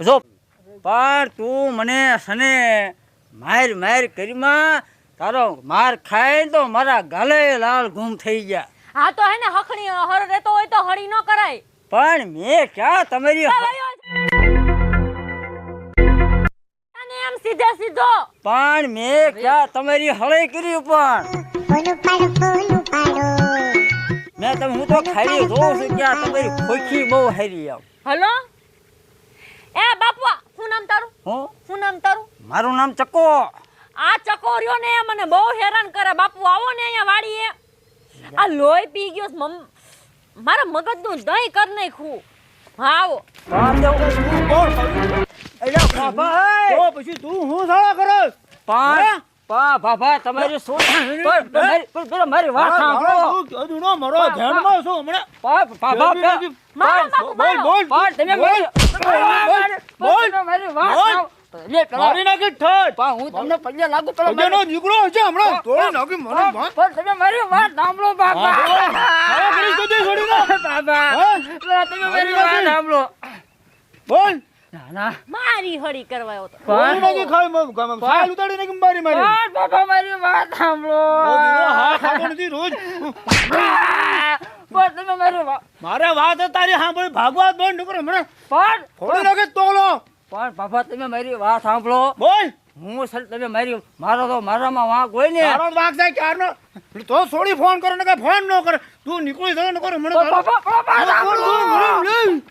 જો પણ તું મને સને માર કરીમાં તારો માર ખાય તો મારા ગાલે લાલ ગુમ થઈ ગયા. હા તો હે ને હખણી હર રહેતો હોય તો હળી ન કરાય. પણ મેં ક્યાં તમારી અને એમ સીધે સીધો પણ મેં ક્યાં તમારી હળે કરી મેં તમે હું તો ખાલી જોઉં છું ક્યાં તમારી ખોખી બહુ હારી આવ. હલો એ બાપુ શું નામ તારું? હું શું નામ તારું? મારું નામ ચકો. આ ચકોરિયો ને મને બહુ હેરાન કરે. બાપુ આવો ને અહીંયા વાડીએ. આ લોહી પી ગયો છે. મારા મગજનું દહીં કર નાખ્યું. હા આવો. પછી તું હું સાળા કરસ? બાબા તમારી મારી વાત સાંભળો. મારો ધ્યાનમાં છો હમણાં. મારી નાખી ઠઠ. હું તમને પગે લાગુ પેલો પગેનો દીકરો છે હમણાં તોડી નાખી મને પણ તમે મારી વાત સાંભળો બાબા. તમે મારી વાત સાંભળો. બોલ. ના મારી હળી કરવા આવ્યો તો. તોડી નાખી ખાલી સાલ ઉતાડી નાખી મારી મારી. બાબા મારી વાત સાંભળો. હા ખાતો નથી રોજ. પણ તમે મારી વાત મારે વાત તારી સાંભળી ભાગવત બંધ ન કરો હમણાં. પણ થોડી નાખે તોલો. પણ બાબા તમે મારી વાત સાંભળો. બોલ. હું સર તમે મારી મારો તો મારામાં વાંક હોય ને. તારો વાંક જાય ક્યારનો તો છોડી ફોન કરે ને કે ફોન ન કરે. તું નીકળી જાય ન કરે મને.